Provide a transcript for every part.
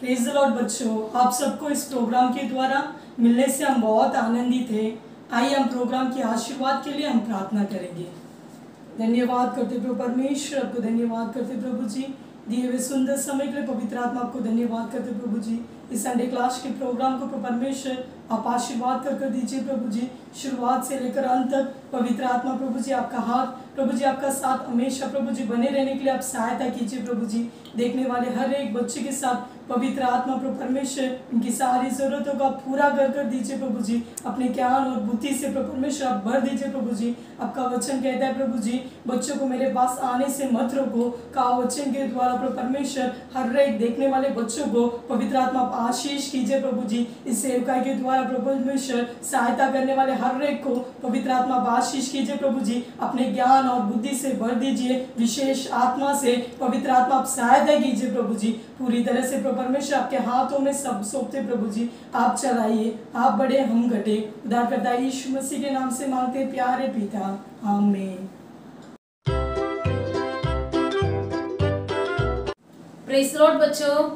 Praise the Lord बच्चों, आप सबको इस प्रोग्राम के द्वारा मिलने से हम बहुत आनंदित हैं। आइए हम प्रोग्राम के आशीर्वाद के लिए हम प्रार्थना करेंगे। धन्यवाद करते प्रभु परमेश्वर, आपको धन्यवाद करते प्रभु जी दिए हुए सुंदर समय के लिए। पवित्र आत्मा आपको धन्यवाद करते प्रभु जी। इस संडे क्लास के प्रोग्राम को प्रभु परमेश्वर आप आशीर्वाद कर दीजिए प्रभु जी। शुरुआत से लेकर अंत तक पवित्र आत्मा प्रभु जी आपका हाथ, प्रभु जी आपका साथ हमेशा प्रभु जी बने रहने के लिए आप सहायता कीजिए प्रभु जी। देखने वाले हर एक बच्चे के साथ पवित्र आत्मा प्रभु परमेश्वर उनकी सारी जरूरतों को आप पूरा कर दीजिए प्रभु जी। अपने ज्ञान और बुद्धि से प्रभु परमेश्वर आप भर दीजिए प्रभु जी। आपका वचन कहता है प्रभु जी, बच्चों को मेरे पास आने से मत रोको। का वचन के द्वारा प्रभु परमेश्वर हर एक देखने वाले बच्चों को पवित्र आत्मा आप आशीष कीजिए प्रभु जी। इस सेवकाई के द्वारा प्रभु परमेश्वर सहायता करने वाले हर एक को पवित्र आत्मा आप आशीष कीजिए प्रभु जी। अपने ज्ञान और बुद्धि से भर दीजिए, विशेष आत्मा से पवित्र आत्मा आप सहायता कीजिए प्रभु जी। पूरी तरह से प्रभु परमेश्वर आपके हाथों में सब सौंपते प्रभु जी। आप चलाइए, आप बड़े हम घटे। उद्धारकर्ता यीशु मसीह के नाम से मांगते प्यारे पिता, आमीन। प्रेज़ द लॉर्ड बच्चों,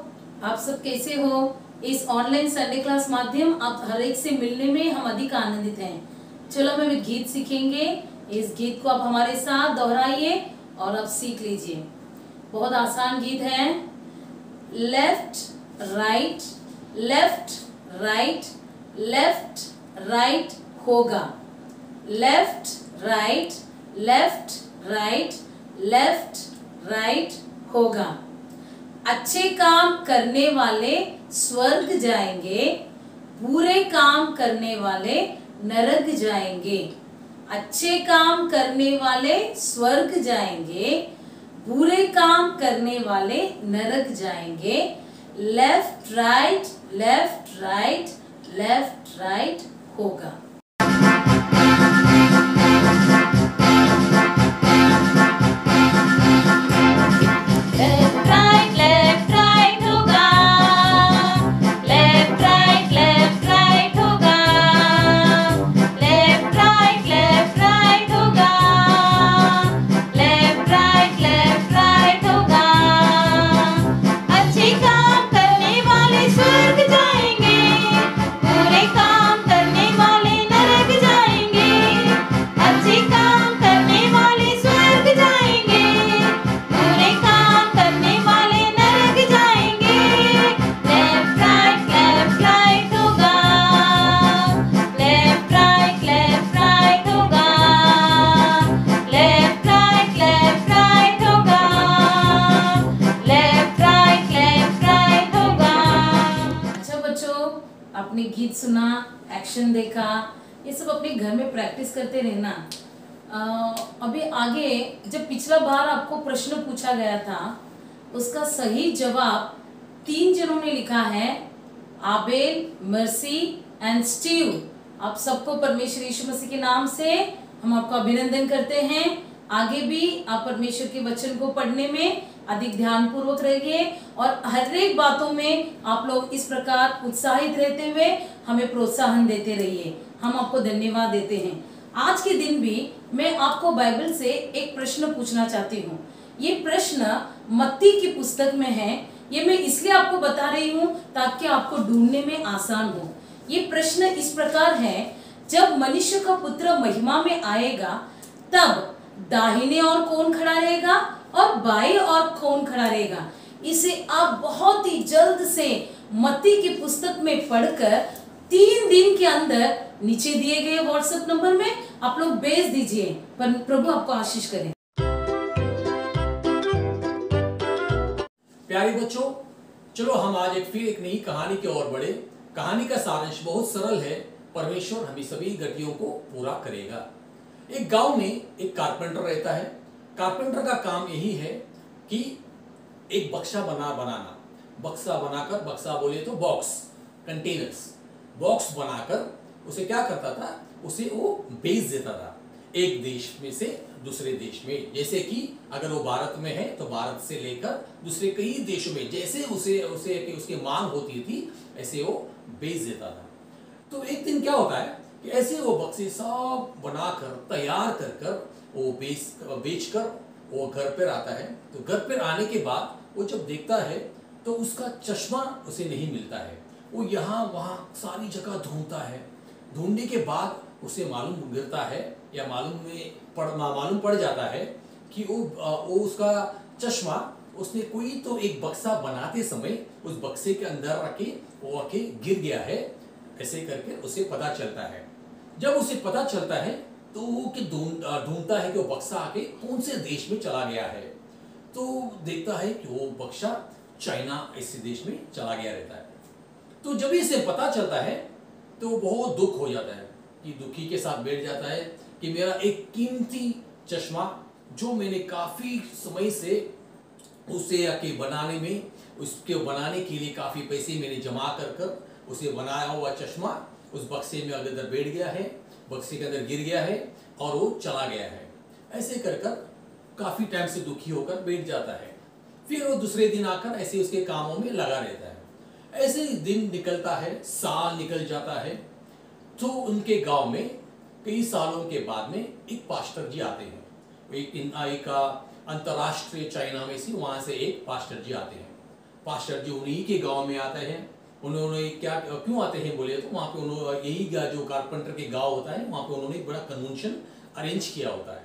आप सब कैसे हो? इस ऑनलाइन संडे क्लास माध्यम आप हर एक से मिलने में हम अधिक आनंदित हैं। चलो हम एक गीत सीखेंगे। इस गीत को आप हमारे साथ दोहराइए और आप सीख लीजिए। बहुत आसान गीत है। Left right left right left right होगा। Left right left right left right होगा। अच्छे काम करने वाले स्वर्ग जाएंगे, बुरे काम करने वाले नरक जाएंगे। अच्छे काम करने वाले स्वर्ग जाएंगे, बुरे काम करने वाले नरक जाएंगे। Left right left right left right होगा। आपने गीत सुना, एक्शन देखा, ये सब अपने घर में प्रैक्टिस करते रहना। अभी आगे जब पिछला बार आपको प्रश्न पूछा गया था, उसका सही जवाब 3 जनों ने लिखा है, आबेल, मर्सी एंड स्टीव। आप सबको परमेश्वर यीशु मसीह के नाम से हम आपका अभिनंदन करते हैं। आगे भी आप परमेश्वर के वचन को पढ़ने में अधिक ध्यान पूर्वक रहिए और हर एक बातों में आप लोग इस प्रकार उत्साहित रहते हुए हमें प्रोत्साहन देते रहिए। हम आपको धन्यवाद देते हैं। आज के दिन भी मैं आपको बाइबल से एक प्रश्न पूछना चाहती हूँ। ये प्रश्न मत्ती की पुस्तक में है। ये मैं इसलिए आपको बता रही हूँ ताकि आपको ढूंढने में आसान हो। ये प्रश्न इस प्रकार है, जब मनुष्य का पुत्र महिमा में आएगा तब दाहिने ओर कौन खड़ा रहेगा और बाएं ओर कौन खड़ा रहेगा? इसे आप बहुत ही जल्द से मत्ती की पुस्तक में पढ़कर 3 दिन के अंदर नीचे दिए गए व्हाट्सएप नंबर में आप लोग भेज दीजिए। पर प्रभु आपको आशीष करे। प्यारे बच्चों, चलो हम आज फिर एक नई कहानी की ओर बढ़े। कहानी का सारांश बहुत सरल है, परमेश्वर हमें सभी गतियों को पूरा करेगा। एक गांव में एक कारपेंटर रहता है। कारपेंटर का काम यही है कि एक बक्सा बनाना। बक्सा बनाकर, बक्सा बोले तो बॉक्स, कंटेनर्स, बॉक्स बनाकर उसे क्या करता था, उसे वो बेच देता था एक देश में से दूसरे देश में। जैसे कि अगर वो भारत में है तो भारत से लेकर दूसरे कई देशों में जैसे उसे उसकी मांग होती थी ऐसे वो बेच देता था। तो एक दिन क्या होता है कि ऐसे वो बक्से सब बनाकर तैयार कर वो बेच कर वो घर पर आता है। तो घर पर आने के बाद वो जब देखता है तो उसका चश्मा उसे नहीं मिलता है। वो यहाँ वहाँ सारी जगह ढूंढता है। ढूंढने के बाद उसे मालूम गिरता है या मालूम पड़ जाता है कि वो उसका चश्मा उसने कोई तो एक बक्सा बनाते समय उस बक्से के अंदर रखे वो आके गिर गया है। ऐसे करके उसे पता चलता है। जब उसे पता चलता है तो वो ढूंढता है कि वो बक्सा आके कौन से देश में चला गया है। तो देखता है कि वो बक्सा चाइना ऐसे देश में चला गया रहता है। तो जब इसे पता चलता है तो बहुत दुख हो जाता है कि दुखी के साथ बैठ जाता है कि मेरा एक कीमती चश्मा जो मैंने काफी समय से उसे आके बनाने में उसके बनाने के लिए काफी पैसे मैंने जमा कर उसे बनाया हुआ चश्मा उस बक्से में अंदर बैठ गया है, बक्से के अंदर गिर गया है और वो चला गया है। ऐसे कर काफी टाइम से दुखी होकर बैठ जाता है। फिर वो दूसरे दिन आकर ऐसे उसके कामों में लगा रहता है। ऐसे ही दिन निकलता है, साल निकल जाता है। तो उनके गांव में कई सालों के बाद में एक पास्टर जी आते हैं। एक अंतरराष्ट्रीय चाइना में से वहां से एक पास्टर जी आते हैं। पास्टर जी उन्हीं के गांव में आते हैं। उन्होंने क्यों आते हैं बोले तो वहां पे उन्होंने यही जो कारपेंटर के गांव होता है वहां पे उन्होंने एक बड़ा कन्वेंशन अरेंज किया होता है।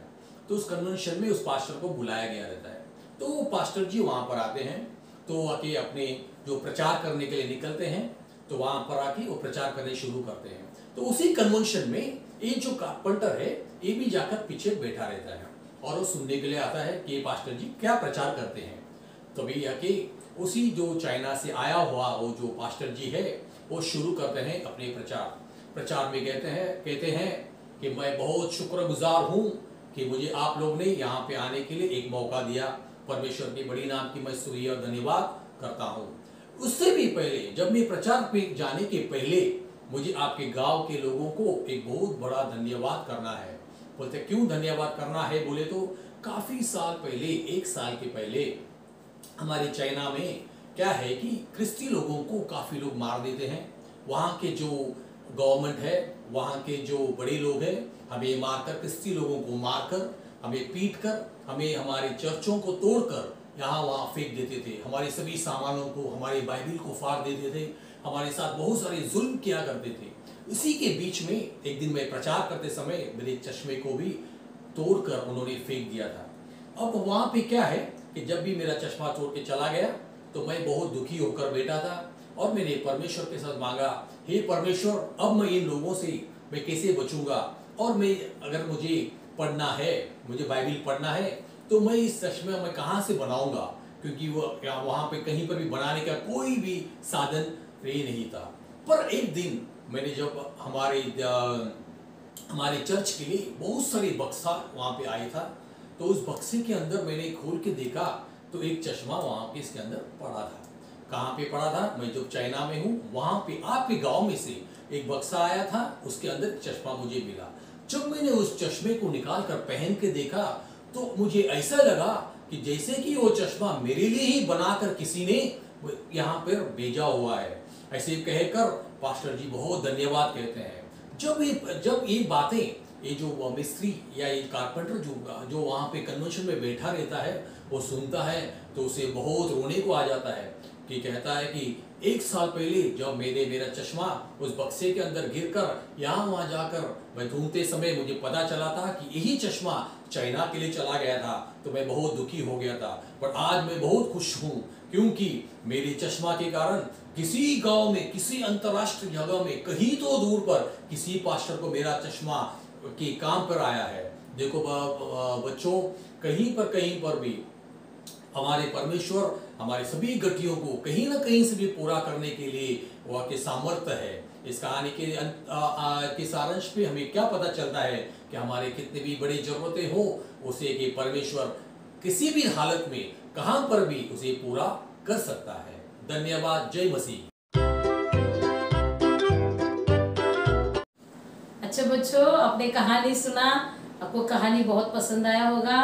तो उस कन्वेंशन में उस पास्टर को बुलाया गया रहता है। तो वो पास्टर जी वहां पर आते हैं। तो आके अपने जो प्रचार करने के लिए निकलते हैं तो वहां पर आके वो प्रचार करने शुरू करते हैं। तो उसी कन्वेंशन में ये जो कारपेंटर है ये भी जाकर पीछे बैठा रहता है और वो सुनने के लिए आता है कि ये पास्टर जी क्या प्रचार करते हैं। तभी आके उसी जो चाइना से आया हुआ वो जो पास्टर जी है वो शुरू करते हैं अपने प्रचार में कहते हैं कि मैं बहुत शुक्रगुजार हूँ कि मुझे आप लोग ने यहाँ पे आने के लिए एक मौका दिया। परमेश्वर की बड़ी नाम की मैं स्तुति और धन्यवाद करता हूँ। उससे भी पहले जब मैं प्रचार पे जाने के पहले मुझे आपके गांव के लोगों को एक बहुत बड़ा धन्यवाद करना है। बोलते क्यों धन्यवाद करना है बोले तो काफी साल पहले, 1 साल के पहले हमारे चाइना में क्या है कि क्रिस्ती लोगों को काफी लोग मार देते हैं। वहाँ के जो गवर्नमेंट है, वहाँ के जो बड़े लोग हैं हमें मारकर, क्रिस्ती लोगों को मारकर, हमें पीटकर, हमें हमारे चर्चों को तोड़कर यहाँ वहाँ फेंक देते थे। हमारे सभी सामानों को, हमारी बाइबिल को फाड़ देते थे। हमारे साथ बहुत सारे जुल्म किया करते थे। इसी के बीच में एक दिन मैं प्रचार करते समय मेरे चश्मे को भी तोड़कर उन्होंने फेंक दिया था। अब वहाँ पे क्या है कि जब भी मेरा चश्मा तोड़ के चला गया तो मैं बहुत दुखी होकर बैठा था और मैंने परमेश्वर के साथ मांगा, हे परमेश्वर अब मैं इन लोगों से मैं कैसे बचूंगा और मैं अगर मुझे पढ़ना है, मुझे बाइबिल पढ़ना है तो मैं इस चश्मे में कहाँ से बनाऊंगा, क्योंकि वो वहाँ पे कहीं पर भी बनाने का कोई भी साधन नहीं था। पर एक दिन मैंने जब हमारे चर्च के लिए बहुत सारे बक्सा वहाँ पे आया था तो उस बक्से के अंदर मैंने खोल के देखा तो एक चश्मा वहाँ पे इसके अंदर पड़ा था। कहाँ पे पड़ा था? मैं जब चाइना में हूँ वहाँ पे आपके गांव में से एक बक्सा आया था, उसके अंदर चश्मा मुझे मिला। जब मैंने उस चश्मे को निकाल कर पहन के देखा तो मुझे ऐसा लगा कि जैसे कि वो चश्मा मेरे लिए ही बनाकर किसी ने यहाँ पर भेजा हुआ है। ऐसे कहकर पास्टर जी बहुत धन्यवाद कहते हैं। जब ये बातें ये जो मिस्त्री या ये कारपेंटर जो वहाँ पे कन्वेंशन में बैठा रहता है वो सुनता है तो उसे बहुत रोने को आ जाता है कि कहता है कि 1 साल पहले जब मेरा चश्मा उस बक्से के अंदर गिरकर यहाँ वहाँ जाकर मैं ढूंढते समय मुझे पता चला था कि यही चश्मा चाइना के लिए चला गया था तो मैं बहुत दुखी हो गया था। पर आज मैं बहुत खुश हूँ क्योंकि मेरे चश्मा के कारण किसी गांव में, किसी अंतरराष्ट्रीय जगह में, कहीं तो दूर पर किसी पास्टर को मेरा चश्मा के काम पर आया है। देखो बच्चों, कहीं पर भी हमारे परमेश्वर हमारे सभी गतियों को कहीं ना कहीं से भी पूरा करने के लिए वह के सामर्थ्य है। इस कहानी के सारांश पे हमें क्या पता चलता है कि हमारे कितने भी बड़ी जरूरतें हो उसे कि परमेश्वर किसी भी हालत में कहां पर भी उसे पूरा कर सकता है। धन्यवाद। जय मसीह। अच्छा बच्चों, आपने कहानी सुना, आपको कहानी बहुत पसंद आया होगा।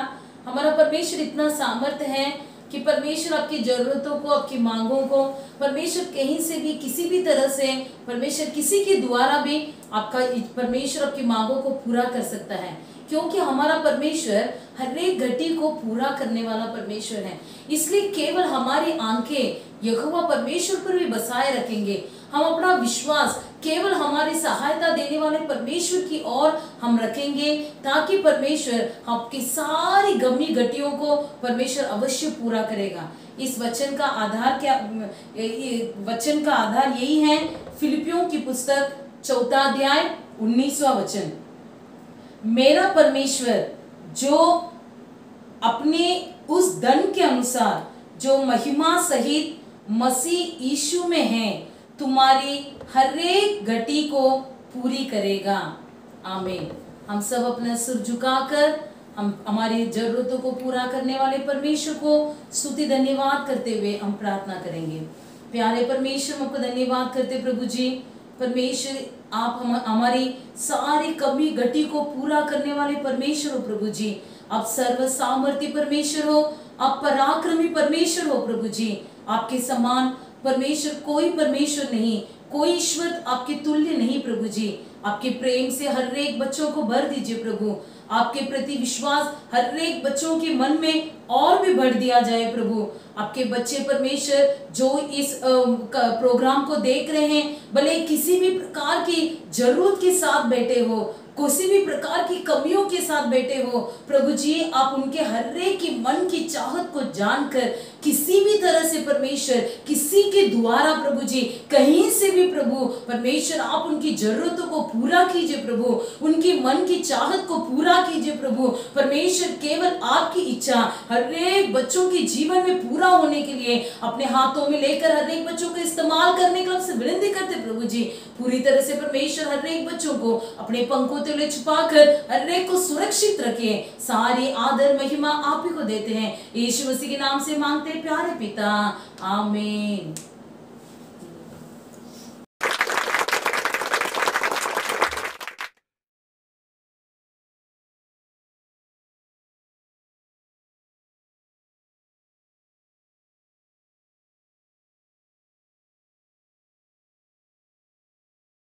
हमारा परमेश्वर इतना सामर्थ्य है कि परमेश्वर आपकी जरूरतों को, आपकी मांगों को परमेश्वर कहीं से भी, किसी भी तरह से परमेश्वर किसी के द्वारा भी परमेश्वर आपकी मांगों को पूरा कर सकता है। क्योंकि हमारा परमेश्वर हर एक घटी को पूरा करने वाला परमेश्वर है। इसलिए केवल हमारी आंखें यहोवा परमेश्वर पर भी बसाए रखेंगे। हम अपना विश्वास केवल हमारी सहायता देने वाले परमेश्वर की ओर हम रखेंगे, ताकि परमेश्वर आपकी सारी गमी घटियों को परमेश्वर अवश्य पूरा करेगा। इस वचन का आधार क्या, वचन का आधार यही है, फिलिपियों की पुस्तक 4 अध्याय 19वां वचन। मेरा परमेश्वर जो अपने उस धन के अनुसार जो महिमा सहित मसीह यीशु में है, तुम्हारी हर एक घटी को पूरी करेगा। आमीन। हम सब अपना सिर झुकाकर हम हमारी जरूरतों को पूरा करने वाले परमेश्वर को स्तुति धन्यवाद करते हुए हम प्रार्थना करेंगे। प्यारे परमेश्वर, हम आपको धन्यवाद करते प्रभु जी। परमेश्वर, आप हमारी सारी कमी घटी को पूरा करने वाले परमेश्वर हो प्रभु जी। आप सर्व सामर्थ्य परमेश्वर हो, आप पराक्रमी परमेश्वर हो प्रभु जी। आपके समान परमेश्वर कोई परमेश्वर नहीं, कोई ईश्वर आपके तुल्य नहीं प्रभु जी। आपके प्रेम से हर एक बच्चों को भर दीजिए प्रभु। आपके प्रति विश्वास हर एक बच्चों के मन में और भी भर दिया जाए प्रभु। आपके बच्चे परमेश्वर जो इस प्रोग्राम को देख रहे हैं, भले किसी भी प्रकार की जरूरत के साथ बैठे हो, किसी भी प्रकार की कमियों के साथ बैठे हो प्रभु जी, आप उनके हर एक की मन की चाहत को जानकर किसी भी तरह से परमेश्वर, किसी के द्वारा प्रभु जी, कहीं से भी प्रभु परमेश्वर, आप उनकी जरूरतों को पूरा कीजिए प्रभु। उनकी मन की चाहत को पूरा कीजिए प्रभु परमेश्वर। केवल आपकी इच्छा हर एक बच्चों के जीवन में पूरा होने के लिए अपने हाथों में लेकर हर एक बच्चों को इस्तेमाल करने के लिए आपसे विनती करते प्रभु जी। पूरी तरह से परमेश्वर हर एक बच्चों को अपने पंखों तले छुपाकर हर एक को सुरक्षित रखे। सारी आदर महिमा आप ही को देते हैं, यीशु मसीह के नाम से मांगते प्यारे पिता, आमीन।